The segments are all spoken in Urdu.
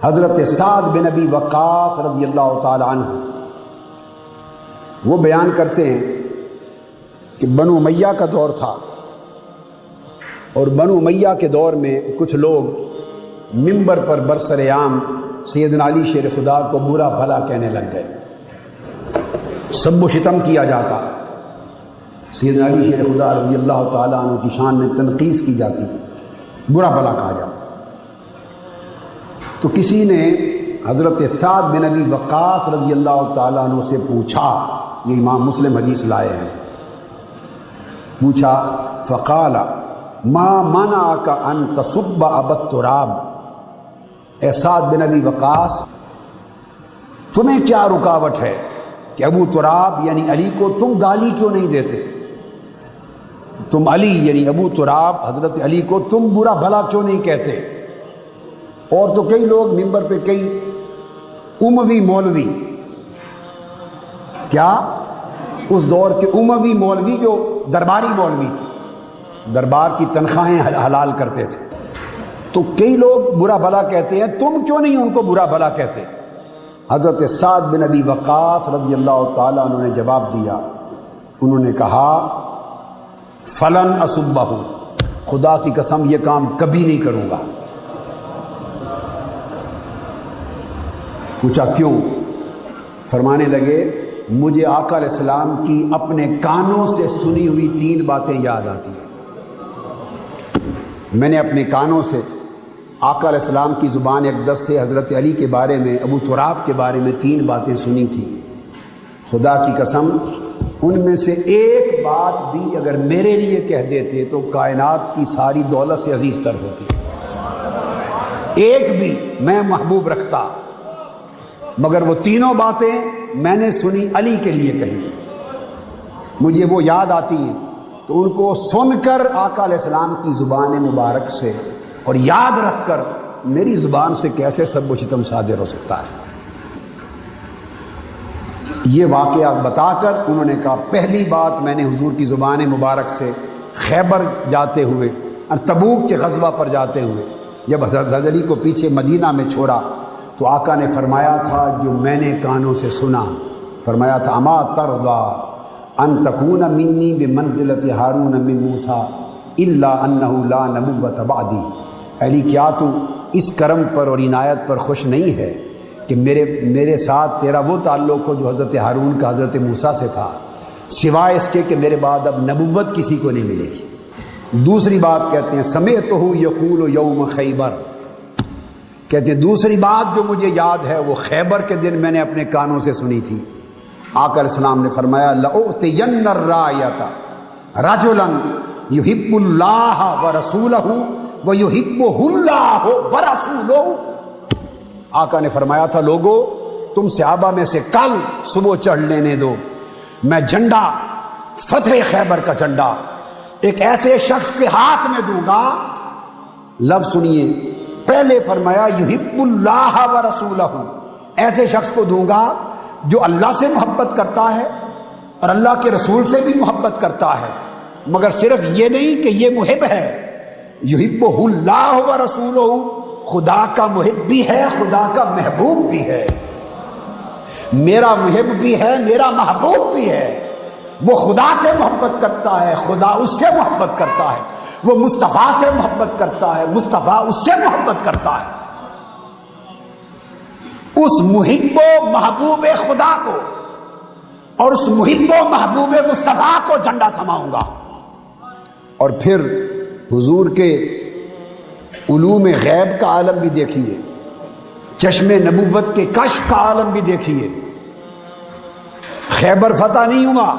حضرت سعد بن ابی وقاص رضی اللہ تعالی عنہ وہ بیان کرتے ہیں کہ بنو امیہ کا دور تھا، اور بنو امیہ کے دور میں کچھ لوگ منبر پر برسر عام سیدنا علی شیر خدا کو برا بھلا کہنے لگ گئے، سب و شتم کیا جاتا، سیدنا علی شیر خدا رضی اللہ تعالیٰ عنہ کی شان میں تنقیص کی جاتی، برا بھلا کہا جاتا۔ تو کسی نے حضرت سعد بن ابی وقاص رضی اللہ تعالیٰ عنہ سے پوچھا، یہ امام مسلم حدیث لائے ہیں، پوچھا فقال ما منعک ان تصب ابا التراب، اے سعد بن ابی وقاص تمہیں کیا رکاوٹ ہے کہ ابو تراب یعنی علی کو تم گالی کیوں نہیں دیتے؟ تم علی یعنی ابو تراب حضرت علی کو تم برا بھلا کیوں نہیں کہتے؟ اور تو کئی لوگ منبر پہ کئی اموی مولوی، کیا اس دور کے اموی مولوی جو درباری مولوی تھے، دربار کی تنخواہیں حلال کرتے تھے، تو کئی لوگ برا بھلا کہتے ہیں، تم کیوں نہیں ان کو برا بھلا کہتے؟ حضرت سعد بن ابی وقاص رضی اللہ تعالیٰ عنہ نے جواب دیا، انہوں نے کہا فلن اسبہ، خدا کی قسم یہ کام کبھی نہیں کروں گا۔ پوچھا کیوں؟ فرمانے لگے مجھے آقا علیہ السلام کی اپنے کانوں سے سنی ہوئی 3 باتیں یاد آتی ہیں۔ میں نے اپنے کانوں سے آقا علیہ السلام کی زبان اقدس سے حضرت علی کے بارے میں، ابو تراب کے بارے میں 3 باتیں سنی تھیں، خدا کی قسم ان میں سے ایک بات بھی اگر میرے لیے کہہ دیتے تو کائنات کی ساری دولت سے عزیز تر ہوتی، ایک بھی میں محبوب رکھتا، مگر وہ 3 باتیں میں نے سنی علی کے لیے کہی، مجھے وہ یاد آتی ہیں، تو ان کو سن کر آقا علیہ السلام کی زبان مبارک سے اور یاد رکھ کر میری زبان سے کیسے سب و شتم صادر ہو سکتا ہے؟ یہ واقعہ بتا کر انہوں نے کہا پہلی بات میں نے حضور کی زبان مبارک سے خیبر جاتے ہوئے اور تبوک کے غزوہ پر جاتے ہوئے جب حضرت علی کو پیچھے مدینہ میں چھوڑا تو آقا نے فرمایا تھا جو میں نے کانوں سے سنا، فرمایا تھا اما ترضا ان تکون منی بمنزلت ہارون من موسیٰ الا انہ لا نبوۃ بعدی، علی کیا تو اس کرم پر اور عنایت پر خوش نہیں ہے کہ میرے ساتھ تیرا وہ تعلق ہو جو حضرت ہارون کا حضرت موسیٰ سے تھا، سوائے اس کے کہ میرے بعد اب نبوت کسی کو نہیں ملے گی۔ دوسری بات کہتے ہیں سمعتہ یقول یوم خیبر، کہتے ہیں دوسری بات جو مجھے یاد ہے وہ خیبر کے دن میں نے اپنے کانوں سے سنی تھی، آقا علیہ السلام نے فرمایا لأُعْطِيَنَّ الرَّایَةَ رَجُلًا يُحِبُّ اللَّهَ وَرَسُولَهُ وَيُحِبُّهُ اللَّهُ وَرَسُولُهُ، آقا نے فرمایا تھا لوگو تم صحابہ میں سے کل صبح چڑھ لینے دو، میں جھنڈا فتح خیبر کا جھنڈا ایک ایسے شخص کے ہاتھ میں دوں گا، لفظ سنیے، پہلے فرمایا یحب اللہ ورسولہ، ایسے شخص کو دوں گا جو اللہ سے محبت کرتا ہے اور اللہ کے رسول سے بھی محبت کرتا ہے، مگر صرف یہ نہیں کہ یہ محب ہے، یحبہ اللہ ورسولہ، خدا کا محب بھی ہے، خدا کا محبوب بھی ہے، میرا محب بھی ہے، میرا محبوب بھی ہے، وہ خدا سے محبت کرتا ہے، خدا اس سے محبت کرتا ہے، وہ مصطفیٰ سے محبت کرتا ہے، مصطفیٰ اس سے محبت کرتا ہے، اس محب و محبوب خدا کو اور اس محب و محبوب مصطفیٰ کو جھنڈا تھماؤں گا۔ اور پھر حضور کے علوم غیب کا عالم بھی دیکھیے، چشم نبوت کے کشف کا عالم بھی دیکھیے، خیبر فتح نہیں ہوا،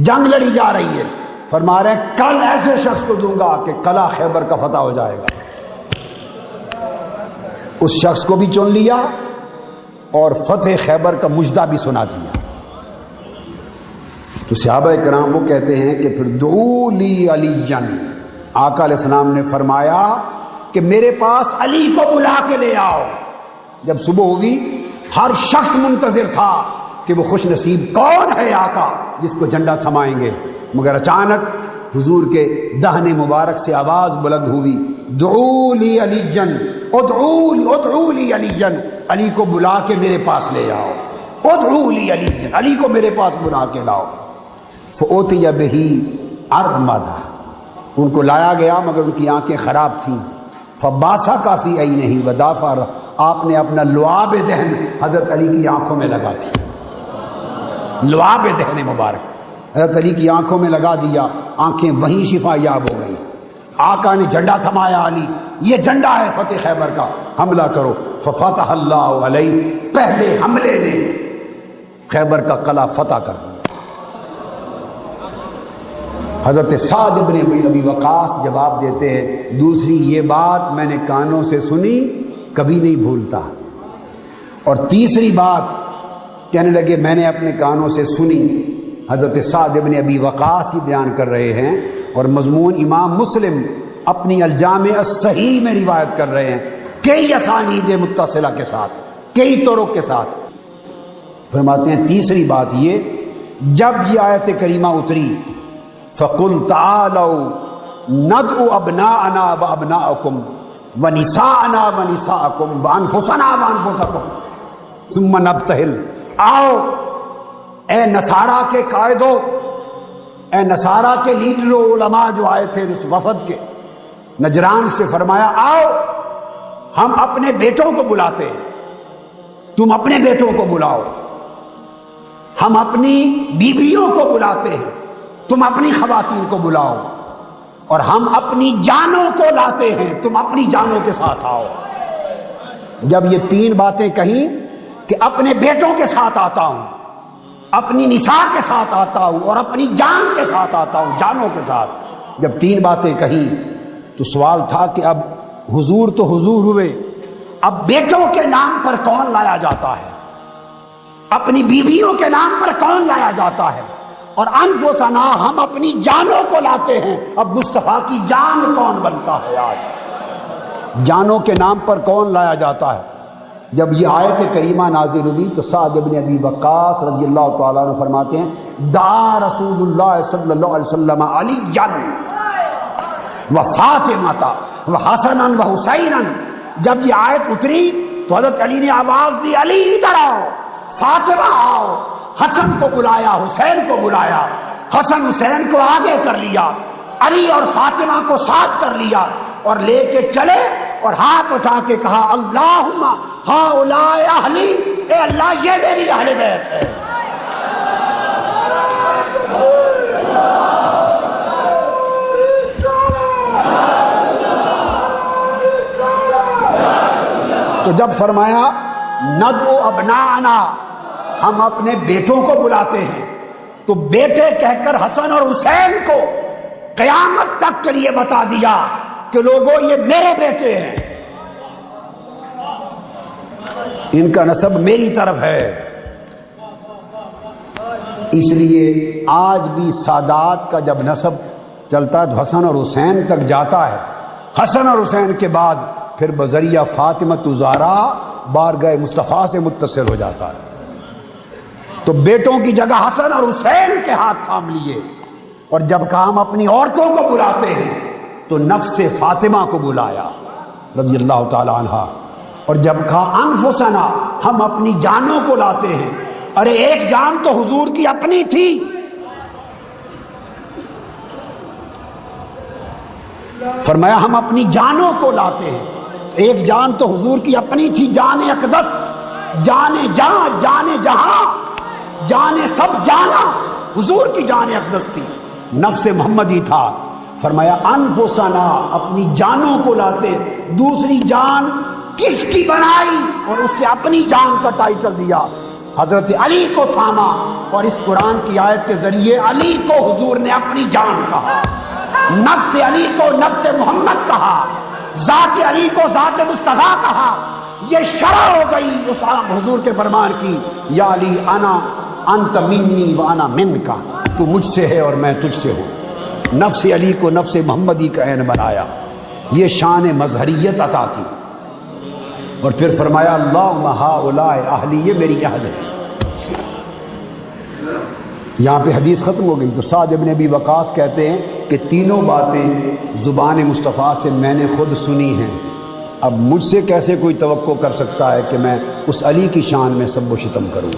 جنگ لڑی جا رہی ہے، فرما رہے ہیں کل ایسے شخص کو دوں گا کہ قلعہ خیبر کا فتح ہو جائے گا، اس شخص کو بھی چن لیا اور فتح خیبر کا مجدہ بھی سنا دیا۔ تو صحابہ کرام وہ کہتے ہیں کہ پھر دعو لی علیًا، آقا علیہ السلام نے فرمایا کہ میرے پاس علی کو بلا کے لے آؤ۔ جب صبح ہوئی ہر شخص منتظر تھا کہ وہ خوش نصیب کون ہے آقا جس کو جھنڈا تھمائیں گے، مگر اچانک حضور کے دہنے مبارک سے آواز بلند ہوئی دعو لی علیًا، ادعولی علی جن، علی کو بلا کے میرے پاس لے آؤ، ادعولی علی جن، علی کو میرے پاس بلا کے لاؤ۔ فأوتي به ارمدہ، ان کو لایا گیا مگر ان کی آنکھیں خراب تھیں۔ فباسا فی عینہ ودافع، آپ نے اپنا لعاب دہن حضرت علی کی آنکھوں میں لگا دی، لعاب دہن مبارک حضرت علی کی آنکھوں میں لگا دیا، آنکھیں وہیں شفا یاب ہو گئی۔ آقا نے جھنڈا تھمایا، علی یہ جھنڈا ہے فتح خیبر کا، حملہ کرو۔ ففتح اللہ علیہ، پہلے حملے نے خیبر کا قلعہ فتح کر دیا۔ حضرت سعد بن ابی وقاص جواب دیتے ہیں، دوسری یہ بات میں نے کانوں سے سنی، کبھی نہیں بھولتا، اور تیسری بات کہنے لگے میں نے اپنے کانوں سے سنی۔ حضرت سعد بن ابی وقاص ہی بیان کر رہے ہیں، اور مضمون امام مسلم اپنی الجامع الصحیح میں روایت کر رہے ہیں، کئی اسانید متصلہ کے ساتھ، کئی طرق کے ساتھ۔ فرماتے ہیں تیسری بات یہ، جب یہ آیت کریمہ اتری فَقُلْ تَعَالَوْا نَدْعُ أَبْنَاءَنَا وَأَبْنَاءَكُمْ وَنِسَاءَنَا وَنِسَاءَكُمْ وَأَنفُسَنَا وَأَنفُسَكُمْ ثُمَّ نَبْتَهِلْ، آؤ اے نصارہ کے قائدو، اے نصارہ کے لیڈر و علماء جو آئے تھے اس وفد کے نجران سے، فرمایا آؤ ہم اپنے بیٹوں کو بلاتے ہیں، تم اپنے بیٹوں کو بلاؤ، ہم اپنی بیویوں کو بلاتے ہیں، تم اپنی خواتین کو بلاؤ، اور ہم اپنی جانوں کو لاتے ہیں، تم اپنی جانوں کے ساتھ آؤ۔ جب یہ تین باتیں کہیں کہ اپنے بیٹوں کے ساتھ آتا ہوں، اپنی نساء کے ساتھ آتا ہوں، اور اپنی جان کے ساتھ آتا ہوں، جانوں کے ساتھ، جب تین باتیں کہیں تو سوال تھا کہ اب حضور تو حضور ہوئے، اب بیٹوں کے نام پر کون لایا جاتا ہے، اپنی بیویوں کے نام پر کون لایا جاتا ہے، اور انفسنا ہم اپنی جانوں کو لاتے ہیں، اب مصطفیٰ کی جان کون بنتا ہے، آج جانوں کے نام پر کون لایا جاتا ہے۔ جب یہ آیت کریمہ نازل ہوئی تو سعد بن ابی وقاص رضی اللہ تعالیٰ عنہ فرماتے ہیں دعا رسول اللہ صلی اللہ علیہ وسلم علی و فاطمہ و حسنا و حسینا، جب یہ آیت اتری تو حضرت علی نے آواز دی علی ادھر آؤ، فاطمہ آؤ، حسن کو بلایا، حسین کو بلایا، حسن حسین کو آگے کر لیا، علی اور فاطمہ کو ساتھ کر لیا، اور لے کے چلے اور ہاتھ اٹھا کے کہا اللہم ہؤلاء اہلی، اے اللہ یہ میری اہل بیت ہے۔ تو جب فرمایا ندعو ابناءنا، ہم اپنے بیٹوں کو بلاتے ہیں، تو بیٹے کہہ کر حسن اور حسین کو قیامت تک کے لیے بتا دیا کہ لوگوں یہ میرے بیٹے ہیں، ان کا نسب میری طرف ہے۔ اس لیے آج بھی سادات کا جب نسب چلتا ہے تو حسن اور حسین تک جاتا ہے، حسن اور حسین کے بعد پھر بذریعہ فاطمہ الزہرا بارگاہ مصطفیٰ سے متصل ہو جاتا ہے۔ تو بیٹوں کی جگہ حسن اور حسین کے ہاتھ تھام لیے، اور جب کہا ہم اپنی عورتوں کو بلاتے ہیں تو نفس فاطمہ کو بلایا رضی اللہ تعالی عنہا، اور جب کہا انفسنا ہم اپنی جانوں کو لاتے ہیں، ارے ایک جان تو حضور کی اپنی تھی، فرمایا ہم اپنی جانوں کو لاتے ہیں، ایک جان تو حضور کی اپنی تھی، جان اقدس، جان جہاں، جان جہاں، جان سب جانا حضور کی جان اقدس تھی، نفس محمدی تھا۔ فرمایا انفسنا اپنی جانوں کو لاتے، دوسری جان کس کی بنائی اور اس کے اپنی جان کا ٹائٹل دیا، حضرت علی کو تھاما، اور اس قرآن کی آیت کے ذریعے علی کو حضور نے اپنی جان کہا، نفس علی کو نفس محمد کہا، ذات علی کو ذات مصطفیٰ کہا۔ یہ شرح ہو گئی اس حضور کے فرمان کی، یا علی انا انت منی و انا منکا، تو مجھ سے ہے اور میں تجھ سے ہوں۔ نفس علی کو نفس محمدی کا عین بنایا، یہ شان مظہریت عطا کی، اور پھر فرمایا اللہم ہؤلاء اہلی، یہ میری اہل ہے۔ یہاں پہ حدیث ختم ہو گئی۔ تو سعد بن ابی وقاص کہتے ہیں کہ تینوں باتیں زبان مصطفیٰ سے میں نے خود سنی ہیں، اب مجھ سے کیسے کوئی توقع کر سکتا ہے کہ میں اس علی کی شان میں سب و شتم کروں؟